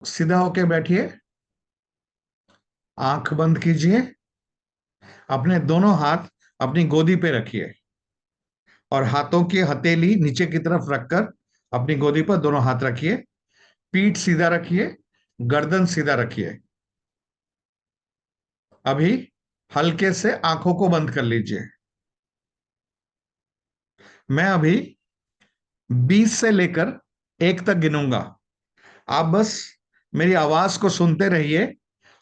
सीधा होके बैठिए, आंख बंद कीजिए, अपने दोनों हाथ अपनी गोदी पे रखिए और हाथों की हथेली नीचे की तरफ रखकर अपनी गोदी पर दोनों हाथ रखिए। पीठ सीधा रखिए, गर्दन सीधा रखिए। अभी हल्के से आंखों को बंद कर लीजिए। मैं अभी 20 से लेकर 1 तक गिनूंगा। आप बस मेरी आवाज को सुनते रहिए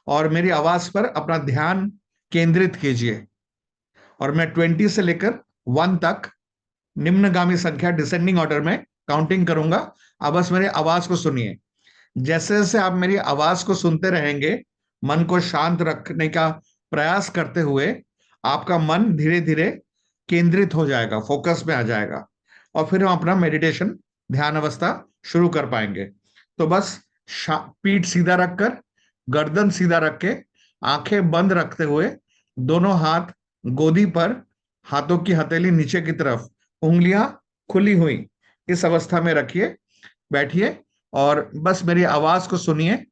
और मेरी आवाज पर अपना ध्यान केंद्रित कीजिए। और मैं 20 से लेकर 1 तक निम्नगामी संख्या डिसेंडिंग ऑर्डर में काउंटिंग करूंगा। आप बस मेरी आवाज को सुनिए। जैसे जैसे आप मेरी आवाज को सुनते रहेंगे, मन को शांत रखने का प्रयास करते हुए आपका मन धीरे धीरे केंद्रित हो जाएगा, फोकस में आ जाएगा और फिर हम अपना मेडिटेशन, ध्यान अवस्था शुरू कर पाएंगे। तो बस पीठ सीधा रखकर, गर्दन सीधा रख के, आंखें बंद रखते हुए, दोनों हाथ गोदी पर, हाथों की हथेली नीचे की तरफ, उंगलियां खुली हुई, इस अवस्था में रखिए। बैठिए और बस मेरी आवाज को सुनिए।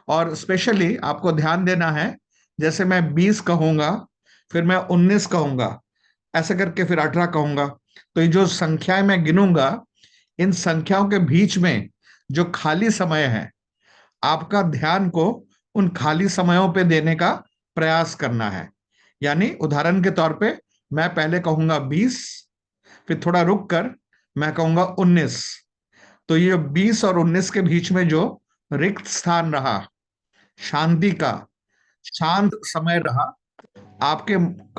और स्पेशली आपको ध्यान देना है, जैसे मैं 20 कहूंगा, फिर मैं 19 कहूंगा, ऐसे करके फिर 18 कहूंगा, तो ये जो संख्याएं मैं गिनूंगा, इन संख्याओं के बीच में जो खाली समय है, आपका ध्यान को उन खाली समयों पे देने का प्रयास करना है। यानी उदाहरण के तौर पे मैं पहले कहूंगा 20, फिर थोड़ा रुक कर मैं कहूंगा 19। तो ये 20 और 19 के बीच में जो रिक्त स्थान रहा, शांति का शांत समय रहा, आपके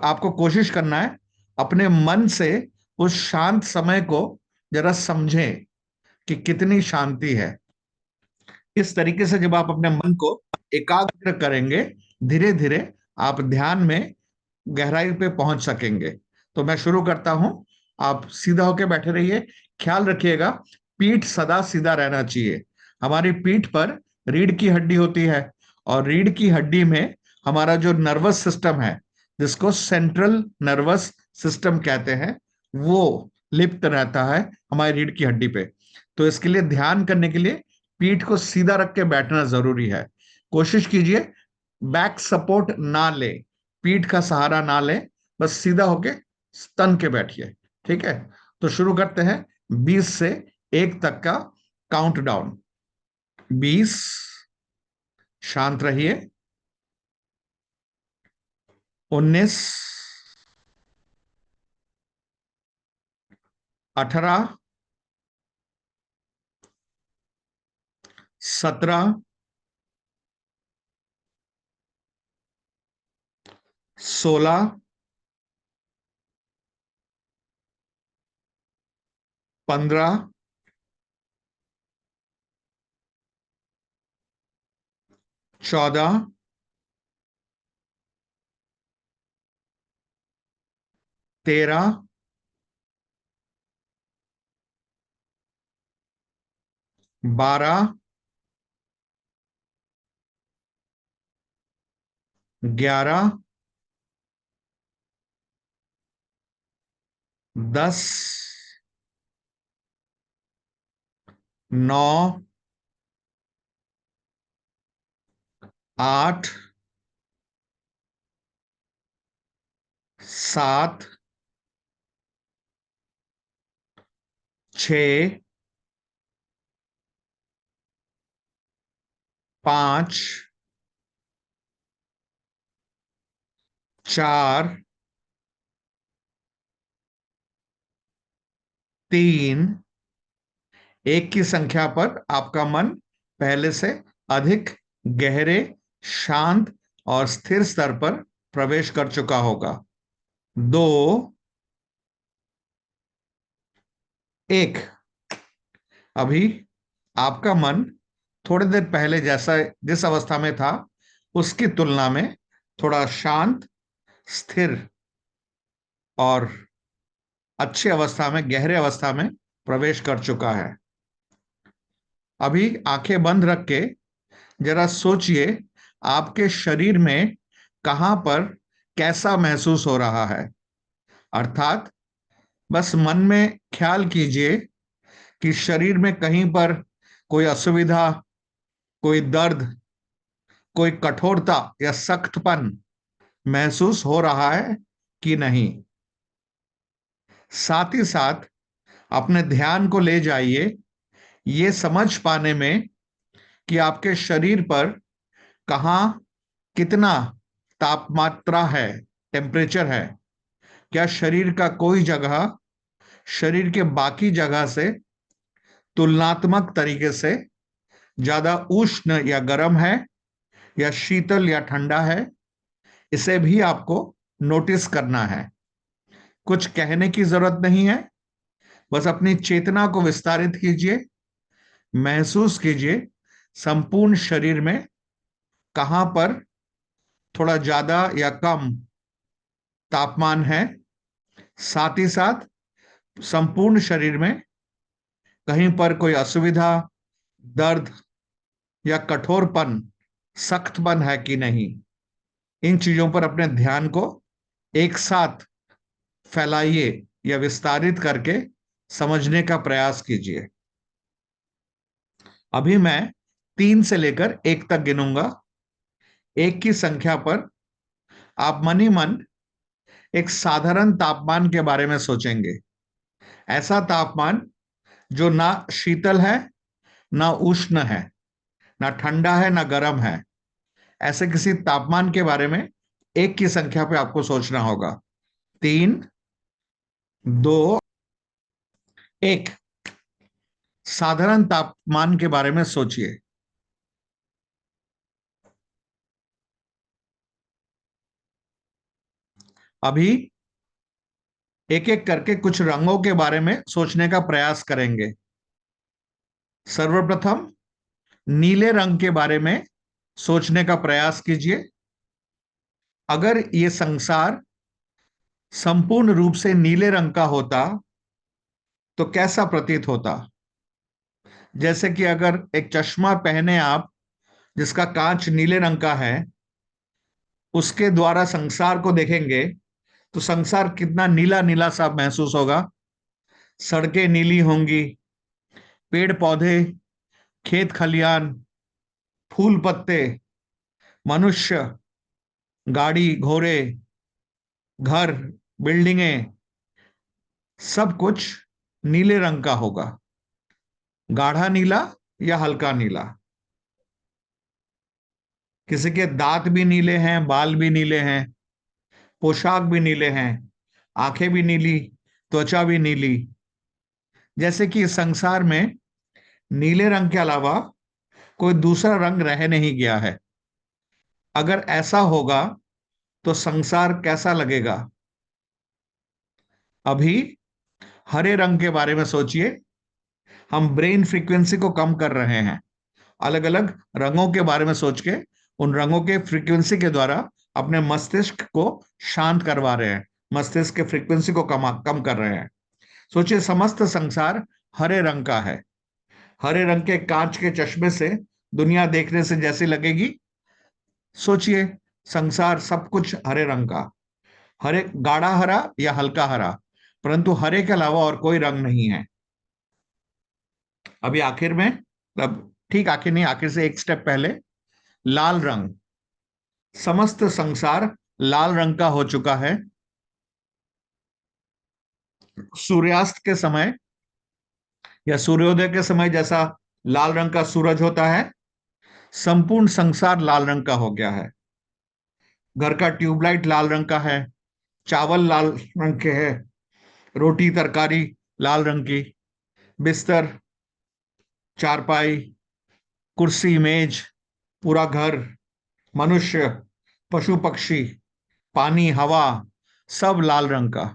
आपको कोशिश करना है अपने मन से उस शांत समय को जरा समझें कि कितनी शांति है। इस तरीके से जब आप अपने मन को एकाग्र करेंगे, धीरे धीरे आप ध्यान में गहराई पे पहुंच सकेंगे। तो मैं शुरू करता हूं। आप सीधा होकर बैठे रहिए। ख्याल रखिएगा, पीठ सदा सीधा रहना चाहिए। हमारी पीठ पर रीढ़ की हड्डी होती है और रीढ़ की हड्डी में हमारा जो नर्वस सिस्टम है, जिसको सेंट्रल नर्वस सिस्टम कहते हैं, वो लिप्त रहता है हमारी रीढ़ की हड्डी पे। तो इसके लिए ध्यान करने के लिए पीठ को सीधा रख के बैठना जरूरी है। कोशिश कीजिए बैक सपोर्ट ना ले, पीठ का सहारा ना ले, बस सीधा होके स्तन के बैठिए। ठीक है, तो शुरू करते हैं 20 से 1 तक का काउंटडाउन। 20, शांत रहिए। 19, 18, 17, 16, 15, 14, 13, 12, 11, 10, 9, 8, 7, 6, 5, 4, 3। एक की संख्या पर आपका मन पहले से अधिक गहरे, शांत और स्थिर स्तर पर प्रवेश कर चुका होगा। 2, 1। अभी आपका मन थोड़ी देर पहले जैसा जिस अवस्था में था, उसकी तुलना में थोड़ा शांत, स्थिर और अच्छी अवस्था में, गहरे अवस्था में प्रवेश कर चुका है। अभी आंखें बंद रख के जरा सोचिए, आपके शरीर में कहां पर कैसा महसूस हो रहा है। अर्थात बस मन में ख्याल कीजिए कि शरीर में कहीं पर कोई असुविधा, कोई दर्द, कोई कठोरता या सख्तपन महसूस हो रहा है कि नहीं। साथ ही साथ अपने ध्यान को ले जाइए ये समझ पाने में कि आपके शरीर पर कहाँ कितना तापमात्रा है, टेम्परेचर है। क्या शरीर का कोई जगह शरीर के बाकी जगह से तुलनात्मक तरीके से ज्यादा उष्ण या गर्म है, या शीतल या ठंडा है? इसे भी आपको नोटिस करना है। कुछ कहने की जरूरत नहीं है, बस अपनी चेतना को विस्तारित कीजिए, महसूस कीजिए संपूर्ण शरीर में कहां पर थोड़ा ज्यादा या कम तापमान है। साथ ही साथ संपूर्ण शरीर में कहीं पर कोई असुविधा, दर्द या कठोरपन, सख्तपन है कि नहीं। इन चीजों पर अपने ध्यान को एक साथ फैलाइए या विस्तारित करके समझने का प्रयास कीजिए। अभी मैं 3 से लेकर 1 तक गिनूंगा। 1 की संख्या पर आप मन ही मन एक साधारण तापमान के बारे में सोचेंगे। ऐसा तापमान जो ना शीतल है, ना उष्ण है, ना ठंडा है, ना गर्म है। ऐसे किसी तापमान के बारे में 1 की संख्या पे आपको सोचना होगा। 3, 2, 1। साधारण तापमान के बारे में सोचिए। अभी एक एक करके कुछ रंगों के बारे में सोचने का प्रयास करेंगे। सर्वप्रथम नीले रंग के बारे में सोचने का प्रयास कीजिए। अगर ये संसार संपूर्ण रूप से नीले रंग का होता तो कैसा प्रतीत होता? जैसे कि अगर एक चश्मा पहने आप जिसका कांच नीले रंग का है, उसके द्वारा संसार को देखेंगे तो संसार कितना नीला नीला सा महसूस होगा। सड़कें नीली होंगी, पेड़ पौधे, खेत खलियान, फूल पत्ते, मनुष्य, गाड़ी घोड़े, घर, बिल्डिंगें, सब कुछ नीले रंग का होगा। गाढ़ा नीला या हल्का नीला। किसी के दांत भी नीले हैं, बाल भी नीले हैं, पोशाक भी नीले हैं, आंखें भी नीली, त्वचा भी नीली। जैसे कि इस संसार में नीले रंग के अलावा कोई दूसरा रंग रह नहीं गया है। अगर ऐसा होगा तो संसार कैसा लगेगा? अभी हरे रंग के बारे में सोचिए। हम ब्रेन फ्रीक्वेंसी को कम कर रहे हैं। अलग अलग रंगों के बारे में सोच के उन रंगों के फ्रीक्वेंसी के द्वारा अपने मस्तिष्क को शांत करवा रहे हैं, मस्तिष्क के फ्रीक्वेंसी को कम कर रहे हैं। सोचिए समस्त संसार हरे रंग का है। हरे रंग के कांच के चश्मे से दुनिया देखने से जैसी लगेगी, सोचिए संसार सब कुछ हरे रंग का। हरे, गाढ़ा हरा या हल्का हरा, परंतु हरे के अलावा और कोई रंग नहीं है। अभी आखिर में, अब ठीक आखिर नहीं, आखिर से एक स्टेप पहले, लाल रंग। समस्त संसार लाल रंग का हो चुका है। सूर्यास्त के समय या सूर्योदय के समय जैसा लाल रंग का सूरज होता है, संपूर्ण संसार लाल रंग का हो गया है। घर का ट्यूबलाइट लाल रंग का है, चावल लाल रंग के है, रोटी तरकारी लाल रंग की, बिस्तर, चारपाई, कुर्सी, मेज, पूरा घर, मनुष्य, पशु पक्षी, पानी, हवा, सब लाल रंग का।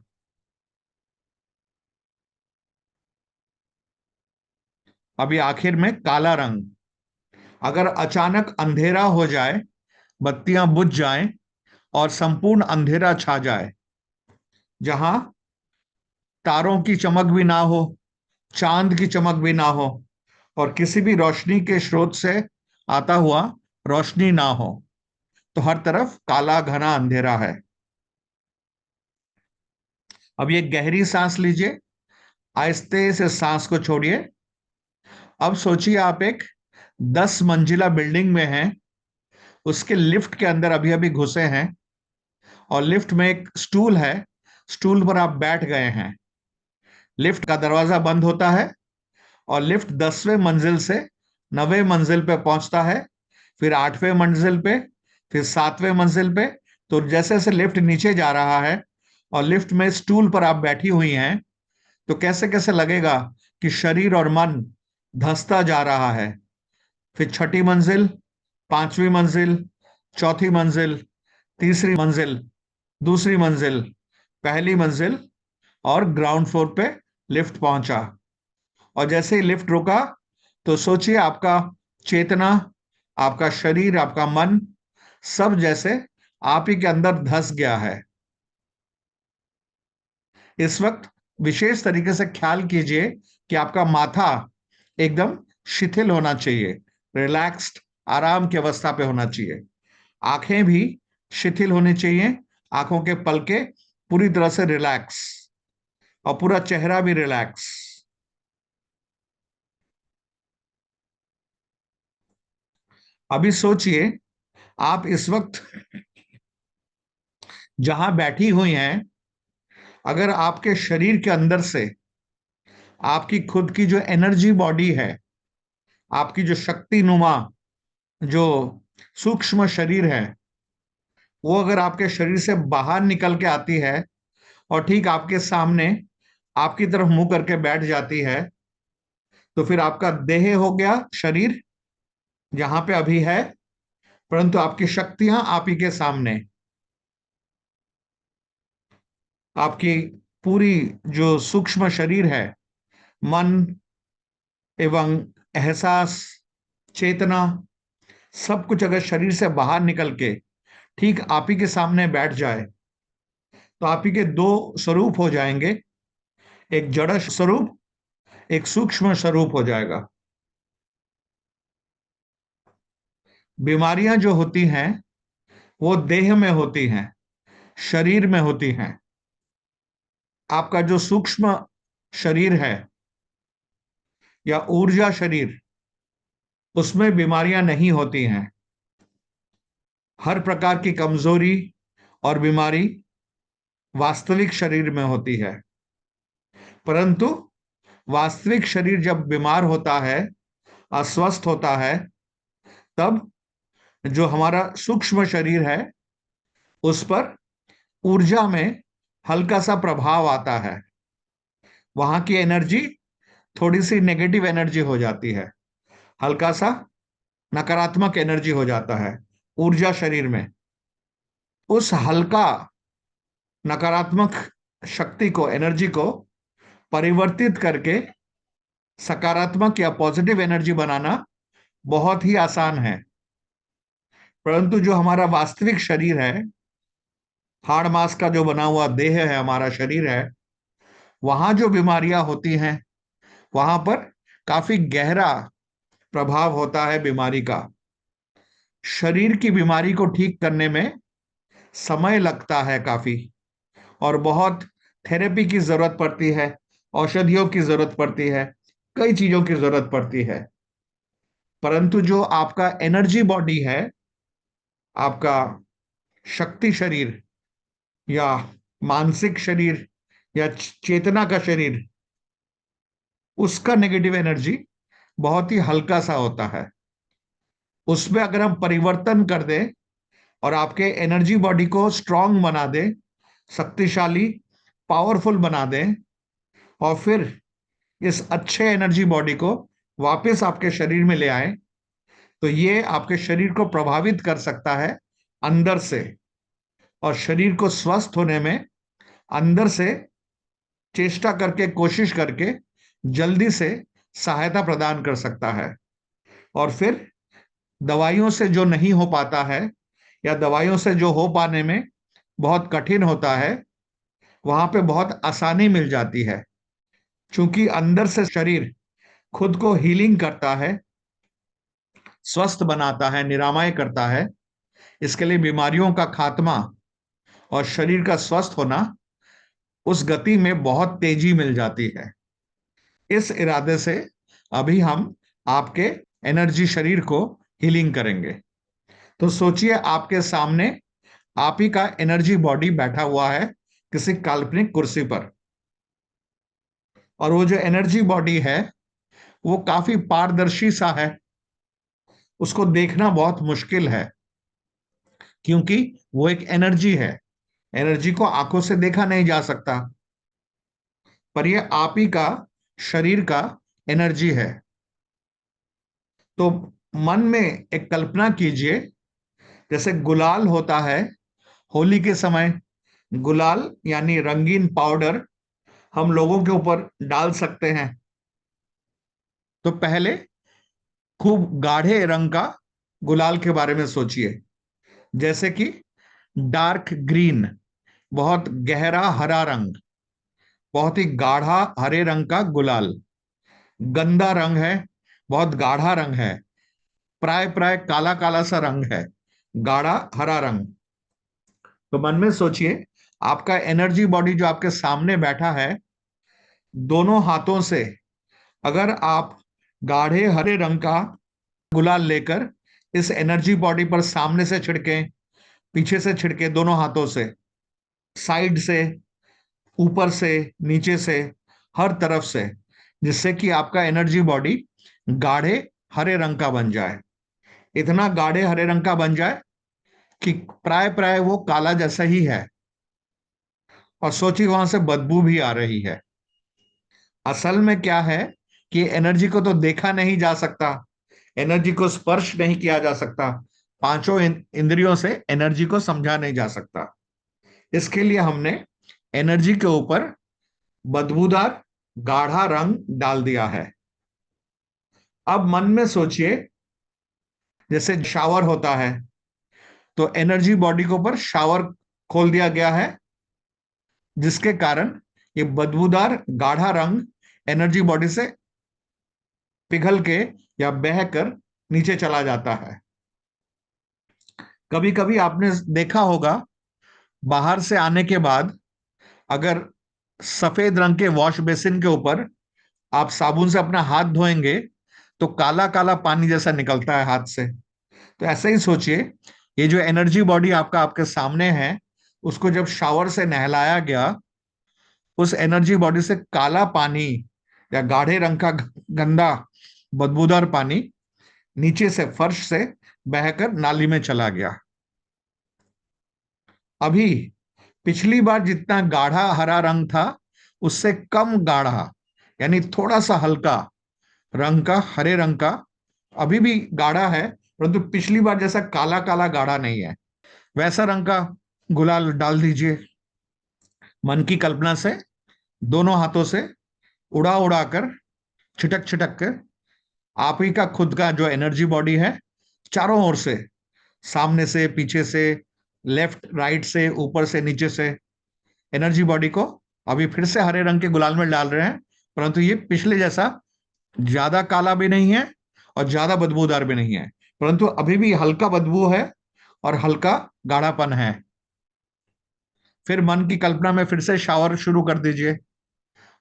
अभी आखिर में काला रंग। अगर अचानक अंधेरा हो जाए, बत्तियां बुझ जाएं और संपूर्ण अंधेरा छा जाए, जहां तारों की चमक भी ना हो, चांद की चमक भी ना हो, और किसी भी रोशनी के स्रोत से आता हुआ रोशनी ना हो, तो हर तरफ काला घना अंधेरा है। अब ये गहरी सांस लीजिए, आहिस्ते से सांस को छोड़िए। अब सोचिए आप एक 10 मंजिला बिल्डिंग में हैं, उसके लिफ्ट के अंदर अभी अभी घुसे हैं, और लिफ्ट में एक स्टूल है, स्टूल पर आप बैठ गए हैं। लिफ्ट का दरवाजा बंद होता है और लिफ्ट 10वें मंजिल से 9वें मंजिल पे पहुंचता है, फिर 8वें मंजिल पे, फिर 7वें मंजिल पे। तो जैसे जैसे लिफ्ट नीचे जा रहा है और लिफ्ट में स्टूल पर आप बैठी हुई हैं, तो कैसे कैसे लगेगा कि शरीर और मन धंसता जा रहा है। फिर छठी मंजिल, पांचवी मंजिल, चौथी मंजिल, तीसरी मंजिल, दूसरी मंजिल, पहली मंजिल, और ग्राउंड फ्लोर पे लिफ्ट पहुंचा। और जैसे ही लिफ्ट रुका, तो सोचिए आपका चेतना, आपका शरीर, आपका मन, सब जैसे आप ही के अंदर धंस गया है। इस वक्त विशेष तरीके से ख्याल कीजिए कि आपका माथा एकदम शिथिल होना चाहिए, रिलैक्स्ड, आराम की अवस्था पे होना चाहिए। आंखें भी शिथिल होनी चाहिए, आंखों के पलके पूरी तरह से रिलैक्स, और पूरा चेहरा भी रिलैक्स। अभी सोचिए, आप इस वक्त जहां बैठी हुई हैं, अगर आपके शरीर के अंदर से आपकी खुद की जो एनर्जी बॉडी है, आपकी जो शक्ति नुमा, जो सूक्ष्म शरीर है, वो अगर आपके शरीर से बाहर निकल के आती है और ठीक आपके सामने आपकी तरफ मुंह करके बैठ जाती है, तो फिर आपका देह हो गया शरीर जहां पे अभी है, परंतु आपकी शक्तियां आप ही के सामने। आपकी पूरी जो सूक्ष्म शरीर है, मन एवं एहसास, चेतना, सब कुछ अगर शरीर से बाहर निकल के ठीक आप ही के सामने बैठ जाए, तो आप ही के दो स्वरूप हो जाएंगे, एक जड़ स्वरूप, एक सूक्ष्म स्वरूप हो जाएगा। बीमारियां जो होती हैं वो देह में होती हैं, शरीर में होती हैं। आपका जो सूक्ष्म शरीर है या ऊर्जा शरीर, उसमें बीमारियां नहीं होती हैं। हर प्रकार की कमजोरी और बीमारी वास्तविक शरीर में होती है, परंतु वास्तविक शरीर जब बीमार होता है, अस्वस्थ होता है, तब जो हमारा सूक्ष्म शरीर है उस पर ऊर्जा में हल्का सा प्रभाव आता है। वहां की एनर्जी थोड़ी सी नेगेटिव एनर्जी हो जाती है, हल्का सा नकारात्मक एनर्जी हो जाता है ऊर्जा शरीर में। उस हल्का नकारात्मक शक्ति को, एनर्जी को परिवर्तित करके सकारात्मक या पॉजिटिव एनर्जी बनाना बहुत ही आसान है। परंतु जो हमारा वास्तविक शरीर है, हाड़ मांस का जो बना हुआ देह है, हमारा शरीर है, वहां जो बीमारियां होती हैं, वहां पर काफी गहरा प्रभाव होता है बीमारी का। शरीर की बीमारी को ठीक करने में समय लगता है काफी, और बहुत थेरेपी की जरूरत पड़ती है, औषधियों की जरूरत पड़ती है, कई चीजों की जरूरत पड़ती है। परंतु जो आपका एनर्जी बॉडी है, आपका शक्ति शरीर या मानसिक शरीर या चेतना का शरीर, उसका नेगेटिव एनर्जी बहुत ही हल्का सा होता है। उसमें अगर हम परिवर्तन कर दें और आपके एनर्जी बॉडी को स्ट्रांग बना दें, शक्तिशाली, पावरफुल बना दें, और फिर इस अच्छे एनर्जी बॉडी को वापस आपके शरीर में ले आए, तो ये आपके शरीर को प्रभावित कर सकता है अंदर से, और शरीर को स्वस्थ होने में अंदर से चेष्टा करके, कोशिश करके जल्दी से सहायता प्रदान कर सकता है। और फिर दवाइयों से जो नहीं हो पाता है, या दवाइयों से जो हो पाने में बहुत कठिन होता है, वहां पे बहुत आसानी मिल जाती है। क्योंकि अंदर से शरीर खुद को हीलिंग करता है, स्वस्थ बनाता है, निरामय करता है। इसके लिए बीमारियों का खात्मा और शरीर का स्वस्थ होना, उस गति में बहुत तेजी मिल जाती है। इस इरादे से अभी हम आपके एनर्जी शरीर को हीलिंग करेंगे। तो सोचिए आपके सामने आप ही का एनर्जी बॉडी बैठा हुआ है किसी काल्पनिक कुर्सी पर, और वो जो एनर्जी बॉडी है वो काफी पारदर्शी सा है, उसको देखना बहुत मुश्किल है क्योंकि वो एक एनर्जी है। एनर्जी को आंखों से देखा नहीं जा सकता, पर ये आप ही का शरीर का एनर्जी है। तो मन में एक कल्पना कीजिए, जैसे गुलाल होता है होली के समय, गुलाल यानी रंगीन पाउडर हम लोगों के ऊपर डाल सकते हैं। तो पहले खूब गाढ़े रंग का गुलाल के बारे में सोचिए, जैसे कि डार्क ग्रीन, बहुत गहरा हरा रंग, बहुत ही गाढ़ा हरे रंग का गुलाल। गंदा रंग है, बहुत गाढ़ा रंग है, प्राय प्राय काला काला सा रंग है, गाढ़ा हरा रंग। तो मन में सोचिए आपका एनर्जी बॉडी जो आपके सामने बैठा है, दोनों हाथों से अगर आप गाढ़े हरे रंग का गुलाल लेकर इस एनर्जी बॉडी पर सामने से छिड़के, पीछे से छिड़के, दोनों हाथों से, साइड से, ऊपर से, नीचे से, हर तरफ से, जिससे कि आपका एनर्जी बॉडी गाढ़े हरे रंग का बन जाए, इतना गाढ़े हरे रंग का बन जाए कि प्राय प्राय वो काला जैसा ही है, और सोचिए वहां से बदबू भी आ रही है। असल में क्या है कि एनर्जी को तो देखा नहीं जा सकता, एनर्जी को स्पर्श नहीं किया जा सकता, पांचों इंद्रियों से एनर्जी को समझा नहीं जा सकता। इसके लिए हमने एनर्जी के ऊपर बदबूदार गाढ़ा रंग डाल दिया है। अब मन में सोचिए, जैसे शावर होता है, तो एनर्जी बॉडी के ऊपर शावर खोल दिया गया है, जिसके कारण ये बदबूदार गाढ़ा रंग एनर्जी बॉडी से पिघल के या बहकर नीचे चला जाता है। कभी कभी आपने देखा होगा, बाहर से आने के बाद अगर सफेद रंग के वॉश बेसिन के ऊपर आप साबुन से अपना हाथ धोएंगे तो काला काला पानी जैसा निकलता है हाथ से। तो ऐसे ही सोचिए, ये जो एनर्जी बॉडी आपका आपके सामने है, उसको जब शावर से नहलाया गया, उस एनर्जी बॉडी से काला पानी या गाढ़े रंग का गंदा बदबूदार पानी नीचे से, फर्श से बहकर नाली में चला गया। अभी पिछली बार जितना गाढ़ा हरा रंग था उससे कम गाढ़ा, यानी थोड़ा सा हल्का रंग का हरे रंग का, अभी भी गाढ़ा है, परंतु पिछली बार जैसा काला काला गाढ़ा नहीं है, वैसा रंग का गुलाल डाल दीजिए। मन की कल्पना से दोनों हाथों से उड़ा उड़ा कर, छिटक छिटक कर, आप ही का खुद का जो एनर्जी बॉडी है, चारों ओर से, सामने से, पीछे से, लेफ्ट राइट से, ऊपर से, नीचे से, एनर्जी बॉडी को अभी फिर से हरे रंग के गुलाल में डाल रहे हैं, परंतु ये पिछले जैसा ज्यादा काला भी नहीं है और ज्यादा बदबूदार भी नहीं है, परंतु अभी भी हल्का बदबू है और हल्का गाढ़ापन है। फिर मन की कल्पना में फिर से शावर शुरू कर दीजिए,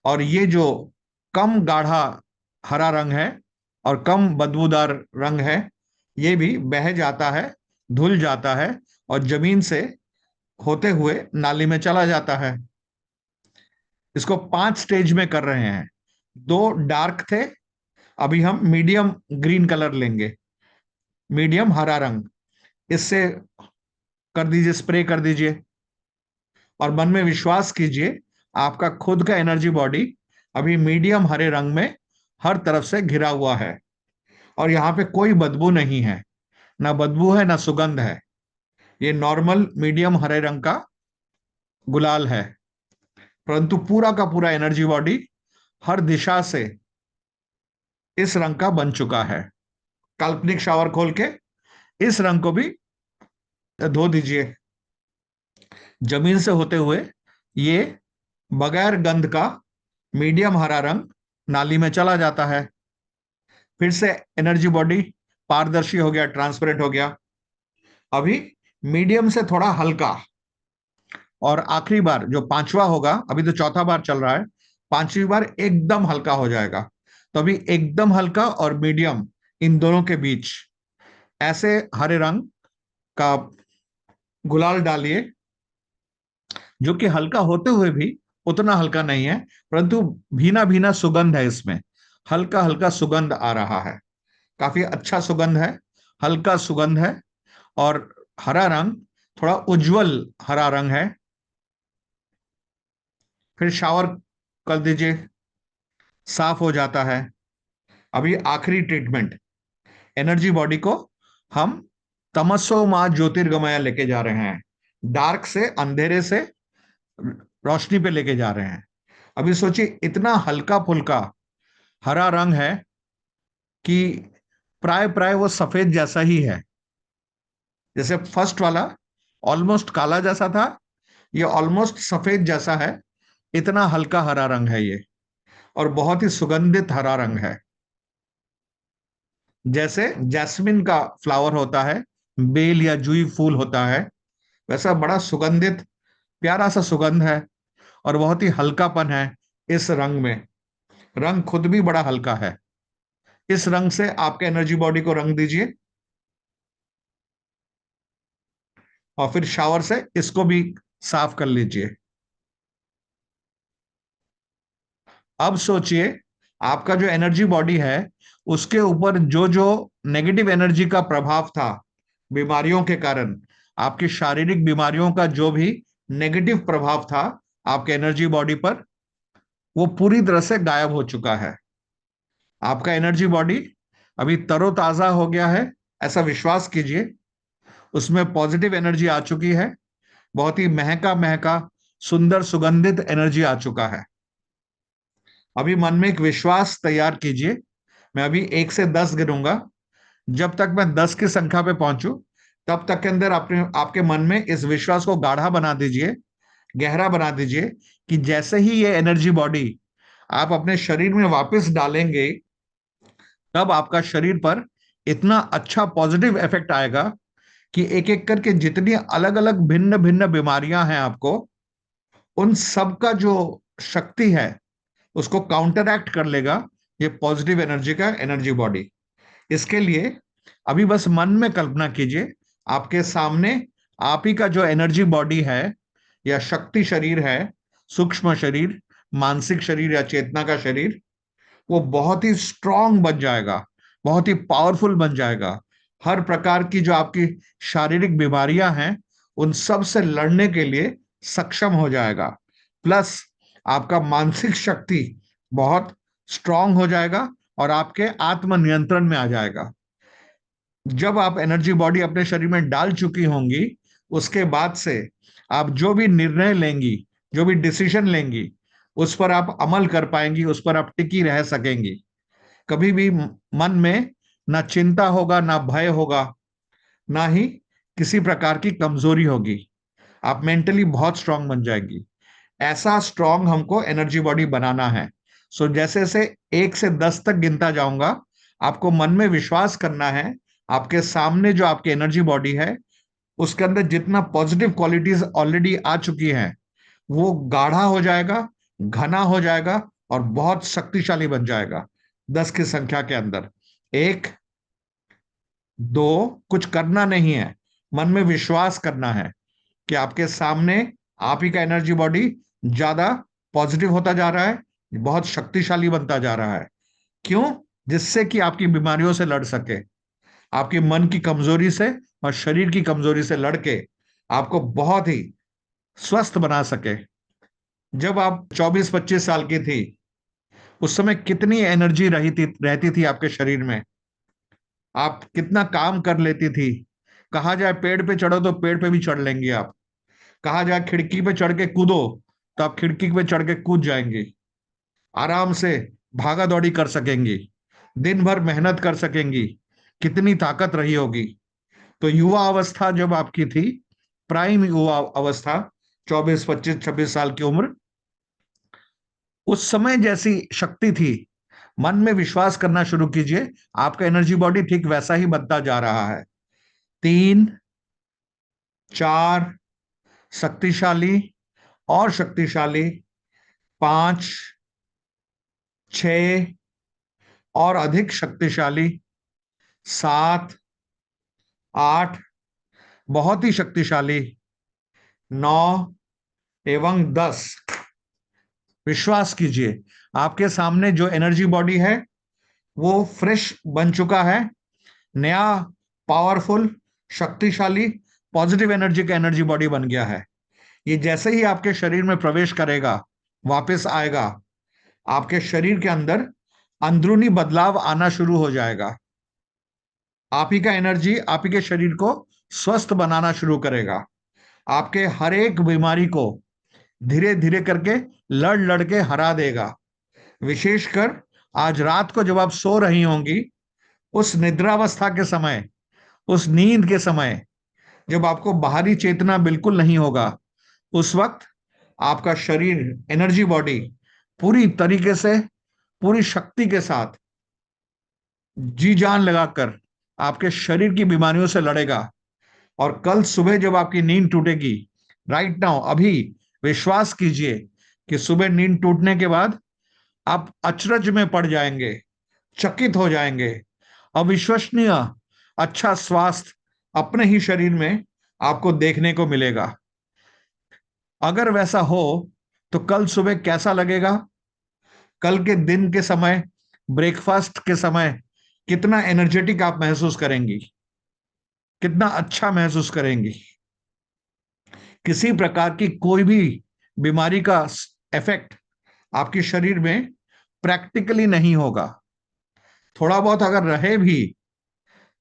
और ये जो कम गाढ़ा हरा रंग है और कम बदबूदार रंग है, ये भी बह जाता है, धुल जाता है और जमीन से होते हुए नाली में चला जाता है। इसको 5 स्टेज में कर रहे हैं। 2 डार्क थे, अभी हम मीडियम ग्रीन कलर लेंगे, मीडियम हरा रंग, इससे कर दीजिए, स्प्रे कर दीजिए, और मन में विश्वास कीजिए आपका खुद का एनर्जी बॉडी अभी मीडियम हरे रंग में हर तरफ से घिरा हुआ है, और यहाँ पे कोई बदबू नहीं है, ना बदबू है ना सुगंध है। ये नॉर्मल मीडियम हरे रंग का गुलाल है, परंतु पूरा का पूरा एनर्जी बॉडी हर दिशा से इस रंग का बन चुका है। काल्पनिक शावर खोल के इस रंग को भी धो दीजिए। जमीन से होते हुए ये बगैर गंध का मीडियम हरा रंग नाली में चला जाता है। फिर से एनर्जी बॉडी पारदर्शी हो गया, ट्रांसपेरेंट हो गया। अभी मीडियम से थोड़ा हल्का, और आखिरी बार जो 5वां होगा, अभी तो 4था बार चल रहा है, 5वीं बार एकदम हल्का हो जाएगा। तो अभी एकदम हल्का और मीडियम, इन दोनों के बीच ऐसे हरे रंग का गुलाल डालिए, जो कि हल्का होते हुए भी उतना हल्का नहीं है, परंतु भीना भीना सुगंध है इसमें, हल्का हल्का सुगंध आ रहा है, काफी अच्छा सुगंध है, हल्का सुगंध है। और हरा रंग थोड़ा उज्जवल हरा रंग है। फिर शावर कर दीजिए, साफ हो जाता है। अभी आखिरी ट्रीटमेंट, एनर्जी बॉडी को हम तमसो मां ज्योतिर्गमय लेके जा रहे हैं, डार्क से, अंधेरे से रोशनी पे लेके जा रहे हैं। अभी सोचिए, इतना हल्का फुल्का हरा रंग है कि प्राय प्राय वो सफेद जैसा ही है। जैसे फर्स्ट वाला ऑलमोस्ट काला जैसा था, ये ऑलमोस्ट सफेद जैसा है। इतना हल्का हरा रंग है ये, और बहुत ही सुगंधित हरा रंग है। जैसे जैस्मिन का फ्लावर होता है, बेल या जुई फूल होता है, वैसा बड़ा सुगंधित प्यारा सा सुगंध है, और बहुत ही हल्कापन है इस रंग में। रंग खुद भी बड़ा हल्का है। इस रंग से आपके एनर्जी बॉडी को रंग दीजिए, और फिर शावर से इसको भी साफ कर लीजिए। अब सोचिए, आपका जो एनर्जी बॉडी है, उसके ऊपर जो जो नेगेटिव एनर्जी का प्रभाव था बीमारियों के कारण, आपकी शारीरिक बीमारियों का जो भी नेगेटिव प्रभाव था आपके एनर्जी बॉडी पर, वो पूरी तरह से गायब हो चुका है। आपका एनर्जी बॉडी अभी तरोताजा हो गया है, ऐसा विश्वास कीजिए। उसमें पॉजिटिव एनर्जी आ चुकी है, बहुत ही महका महका सुंदर सुगंधित एनर्जी आ चुका है। अभी मन में एक विश्वास तैयार कीजिए। मैं अभी 1 से 10 गिनूंगा। जब तक मैं 10 की संख्या पे पहुंचू, तब तक के अंदर अपने आपके मन में इस विश्वास को गाढ़ा बना दीजिए, गहरा बना दीजिए, कि जैसे ही ये एनर्जी बॉडी आप अपने शरीर में वापस डालेंगे, तब आपका शरीर पर इतना अच्छा पॉजिटिव इफेक्ट आएगा कि एक एक करके जितनी अलग अलग भिन्न भिन्न बीमारियां हैं आपको, उन सब का जो शक्ति है उसको काउंटरएक्ट कर लेगा ये पॉजिटिव एनर्जी का एनर्जी बॉडी। इसके लिए अभी बस मन में कल्पना कीजिए, आपके सामने आप ही का जो एनर्जी बॉडी है या शक्ति शरीर है, सूक्ष्म शरीर, मानसिक शरीर या चेतना का शरीर, वो बहुत ही स्ट्रांग बन जाएगा, बहुत ही पावरफुल बन जाएगा। हर प्रकार की जो आपकी शारीरिक बीमारियां हैं, उन सब से लड़ने के लिए सक्षम हो जाएगा। प्लस आपका मानसिक शक्ति बहुत स्ट्रांग हो जाएगा, और आपके आत्मनियंत्रण में आ जाएगा। जब आप एनर्जी बॉडी अपने शरीर में डाल चुकी होंगी, उसके बाद से आप जो भी निर्णय लेंगी, जो भी डिसीजन लेंगी, उस पर आप अमल कर पाएंगी, उस पर आप टिकी रह सकेंगी। कभी भी मन में ना चिंता होगा, ना भय होगा, ना ही किसी प्रकार की कमजोरी होगी। आप मेंटली बहुत स्ट्रांग बन जाएगी। ऐसा स्ट्रांग हमको एनर्जी बॉडी बनाना है। सो जैसे जैसे 1 से 10 तक गिनता जाऊंगा, आपको मन में विश्वास करना है, आपके सामने जो आपकी एनर्जी बॉडी है, उसके अंदर जितना पॉजिटिव क्वालिटीज ऑलरेडी आ चुकी हैं, वो गाढ़ा हो जाएगा, घना हो जाएगा, और बहुत शक्तिशाली बन जाएगा। 10 की संख्या के अंदर 1, 2, कुछ करना नहीं है, मन में विश्वास करना है कि आपके सामने आप ही का एनर्जी बॉडी ज्यादा पॉजिटिव होता जा रहा है, बहुत शक्तिशाली बनता जा रहा है। क्यों? जिससे कि आपकी बीमारियों से लड़ सके, आपके मन की कमजोरी से और शरीर की कमजोरी से लड़के आपको बहुत ही स्वस्थ बना सके। जब आप 24-25 साल की थी, उस समय कितनी एनर्जी रहती थी आपके शरीर में, आप कितना काम कर लेती थी। कहा जाए पेड़ पे चढ़ो तो पेड़ पे भी चढ़ लेंगे आप, कहा जाए खिड़की पे चढ़ के कूदो तो आप खिड़की पे चढ़ के कूद जाएंगी, आराम से भागा दौड़ी कर सकेंगी, दिन भर मेहनत कर सकेंगी, कितनी ताकत रही होगी। तो युवा अवस्था जब आपकी थी, प्राइम युवा अवस्था, 24, 25, 26 साल की उम्र, उस समय जैसी शक्ति थी, मन में विश्वास करना शुरू कीजिए, आपका एनर्जी बॉडी ठीक वैसा ही बनता जा रहा है। 3, 4, शक्तिशाली और शक्तिशाली, 5, 6 और अधिक शक्तिशाली, 7, 8, बहुत ही शक्तिशाली, 9 एवं 10। विश्वास कीजिए, आपके सामने जो एनर्जी बॉडी है वो फ्रेश बन चुका है। नया, पावरफुल, शक्तिशाली, पॉजिटिव एनर्जी का एनर्जी बॉडी बन गया है। ये जैसे ही आपके शरीर में प्रवेश करेगा, वापस आएगा, आपके शरीर के अंदर अंदरूनी बदलाव आना शुरू हो जाएगा। आप ही का एनर्जी आप ही के शरीर को स्वस्थ बनाना शुरू करेगा। आपके हर एक बीमारी को धीरे धीरे करके लड़ लड़ के हरा देगा। विशेषकर आज रात को जब आप सो रही होंगी, उस निद्रावस्था के समय, उस नींद के समय, जब आपको बाहरी चेतना बिल्कुल नहीं होगा, उस वक्त आपका शरीर, एनर्जी बॉडी पूरी तरीके से, पूरी शक्ति के साथ, जी जान लगाकर आपके शरीर की बीमारियों से लड़ेगा। और कल सुबह जब आपकी नींद टूटेगी, राइट नाउ, अभी विश्वास कीजिए कि सुबह नींद टूटने के बाद आप अचरज में पड़ जाएंगे, चकित हो जाएंगे। अविश्वसनीय अच्छा स्वास्थ्य अपने ही शरीर में आपको देखने को मिलेगा। अगर वैसा हो तो कल सुबह कैसा लगेगा? कल के दिन के समय, ब्रेकफास्ट के समय कितना एनर्जेटिक आप महसूस करेंगी, कितना अच्छा महसूस करेंगी। किसी प्रकार की कोई भी बीमारी का इफेक्ट आपके शरीर में प्रैक्टिकली नहीं होगा। थोड़ा बहुत अगर रहे भी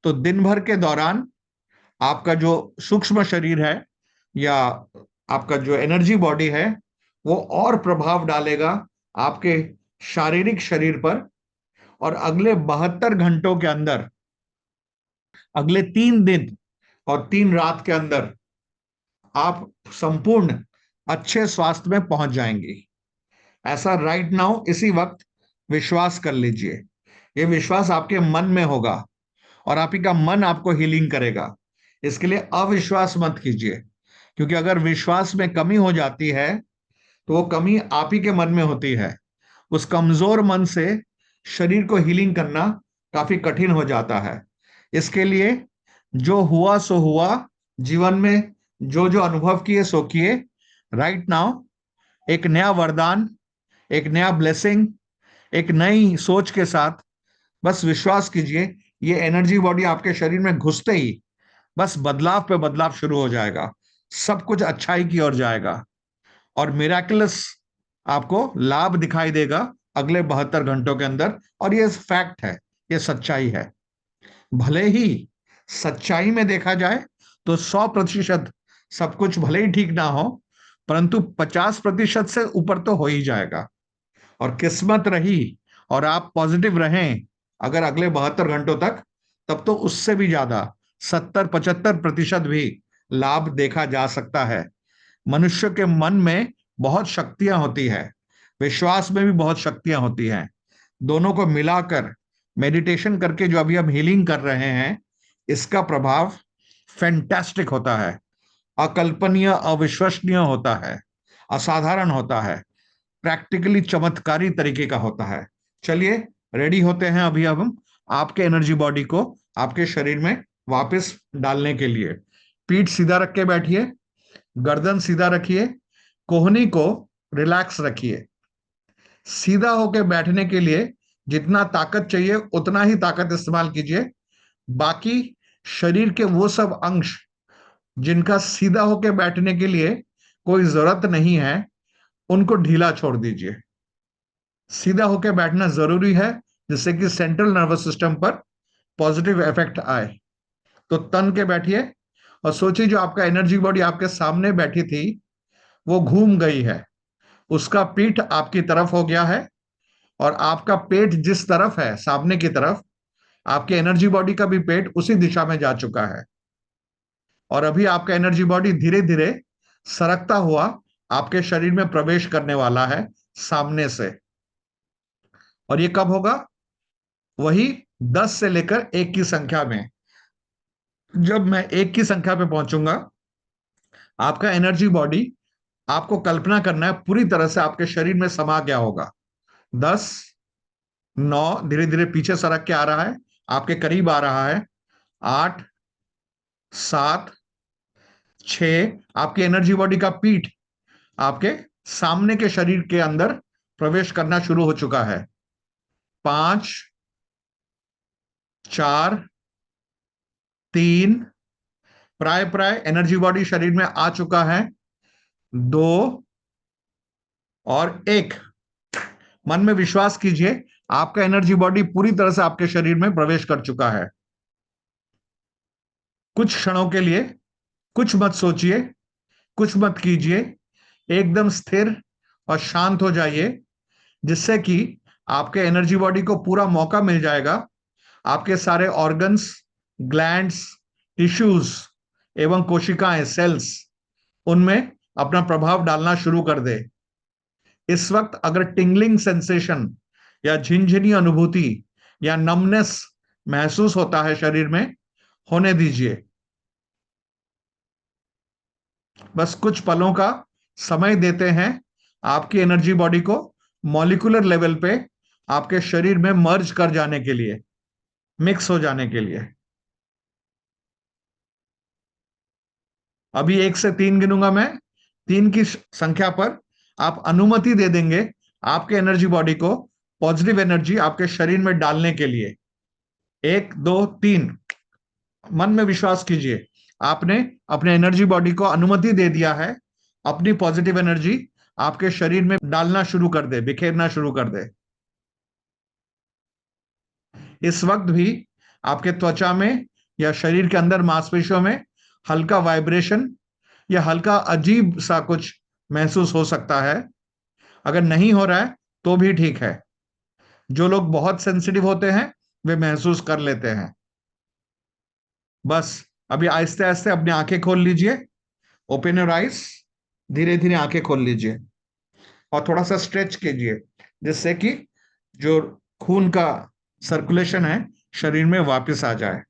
तो दिन भर के दौरान आपका जो सूक्ष्म शरीर है या आपका जो एनर्जी बॉडी है, वो और प्रभाव डालेगा आपके शारीरिक शरीर पर। और अगले 72 घंटों के अंदर, अगले 3 दिन और 3 रात के अंदर आप संपूर्ण अच्छे स्वास्थ्य में पहुंच जाएंगी। ऐसा राइट नाउ, इसी वक्त विश्वास कर लीजिए। ये विश्वास आपके मन में होगा और आप ही का मन आपको हीलिंग करेगा। इसके लिए अविश्वास मत कीजिए, क्योंकि अगर विश्वास में कमी हो जाती है तो वो कमी आप ही के मन में होती है। उस कमजोर मन से शरीर को हीलिंग करना काफी कठिन हो जाता है। इसके लिए जो हुआ सो हुआ, जीवन में जो जो अनुभव किए सो किए। राइट नाउ एक नया वरदान, एक नया ब्लेसिंग, एक नई सोच के साथ बस विश्वास कीजिए, ये एनर्जी बॉडी आपके शरीर में घुसते ही बस बदलाव पे बदलाव शुरू हो जाएगा। सब कुछ अच्छाई की ओर जाएगा और मिराकुलस आपको लाभ दिखाई देगा अगले 72 घंटों के अंदर। और ये फैक्ट है, ये सच्चाई है। भले ही सच्चाई में देखा जाए तो 100% सब कुछ भले ही ठीक ना हो, परंतु 50% से ऊपर तो हो ही जाएगा। और किस्मत रही और आप पॉजिटिव रहें अगर अगले 72 घंटों तक, तब तो उससे भी ज्यादा 70-75% भी लाभ देखा जा सकता है। मनुष्य के मन में बहुत शक्तियां होती है, विश्वास में भी बहुत शक्तियां होती हैं। दोनों को मिलाकर मेडिटेशन करके जो अभी हम हीलिंग कर रहे हैं, इसका प्रभाव फैंटास्टिक होता है, अकल्पनीय, अविश्वसनीय होता है, असाधारण होता है, प्रैक्टिकली चमत्कारी तरीके का होता है। चलिए रेडी होते हैं अभी अब हम आपके एनर्जी बॉडी को आपके शरीर में वापस डालने के लिए। पीठ सीधा रख के बैठिए, गर्दन सीधा रखिए, कोहनी को रिलैक्स रखिए। सीधा होकर बैठने के लिए जितना ताकत चाहिए उतना ही ताकत इस्तेमाल कीजिए। बाकी शरीर के वो सब अंश जिनका सीधा होकर बैठने के लिए कोई जरूरत नहीं है, उनको ढीला छोड़ दीजिए। सीधा होकर बैठना जरूरी है जिससे कि सेंट्रल नर्वस सिस्टम पर पॉजिटिव इफेक्ट आए। तो तन के बैठिए और सोचिए जो आपका एनर्जी बॉडी आपके सामने बैठी थी वो घूम गई है, उसका पीठ आपकी तरफ हो गया है और आपका पेट जिस तरफ है, सामने की तरफ, आपके एनर्जी बॉडी का भी पेट उसी दिशा में जा चुका है। और अभी आपका एनर्जी बॉडी धीरे धीरे सरकता हुआ आपके शरीर में प्रवेश करने वाला है सामने से। और ये कब होगा? वही 10 से लेकर 1 की संख्या में। जब मैं 1 की संख्या पे पहुंचूंगा, आपका एनर्जी बॉडी, आपको कल्पना करना है, पूरी तरह से आपके शरीर में समा गया होगा। 10, 9, धीरे धीरे पीछे सरक के आ रहा है, आपके करीब आ रहा है। 8, 7, 6। आपकी एनर्जी बॉडी का पीठ आपके सामने के शरीर के अंदर प्रवेश करना शुरू हो चुका है। 5, 4, 3। प्राय प्राय एनर्जी बॉडी शरीर में आ चुका है। 2 और 1। मन में विश्वास कीजिए, आपका एनर्जी बॉडी पूरी तरह से आपके शरीर में प्रवेश कर चुका है। कुछ क्षणों के लिए कुछ मत सोचिए, कुछ मत कीजिए, एकदम स्थिर और शांत हो जाइए, जिससे कि आपके एनर्जी बॉडी को पूरा मौका मिल जाएगा आपके सारे ऑर्गन्स, ग्लैंड्स, टिश्यूज एवं कोशिकाएं, सेल्स, उनमें अपना प्रभाव डालना शुरू कर दे। इस वक्त अगर टिंगलिंग सेंसेशन या झिनझिनी अनुभूति या नमनेस महसूस होता है शरीर में, होने दीजिए। बस कुछ पलों का समय देते हैं आपकी एनर्जी बॉडी को मॉलिक्यूलर लेवल पे आपके शरीर में मर्ज कर जाने के लिए, मिक्स हो जाने के लिए। अभी 1 से 3 गिनूंगा मैं। 3 की संख्या पर आप अनुमति दे देंगे आपके एनर्जी बॉडी को पॉजिटिव एनर्जी आपके शरीर में डालने के लिए। 1, 2, 3। मन में विश्वास कीजिए, आपने अपने एनर्जी बॉडी को अनुमति दे दिया है अपनी पॉजिटिव एनर्जी आपके शरीर में डालना शुरू कर दे, बिखेरना शुरू कर दे। इस वक्त भी आपके त्वचा में या शरीर के अंदर मांसपेशियों में हल्का वाइब्रेशन या हल्का अजीब सा कुछ महसूस हो सकता है। अगर नहीं हो रहा है तो भी ठीक है। जो लोग बहुत सेंसिटिव होते हैं वे महसूस कर लेते हैं। बस अभी आहिस्ते आहिस्ते अपनी आंखें खोल लीजिए। Open your eyes. धीरे धीरे आंखें खोल लीजिए और थोड़ा सा स्ट्रेच कीजिए, जिससे कि जो खून का सर्कुलेशन है शरीर में वापस आ जाए।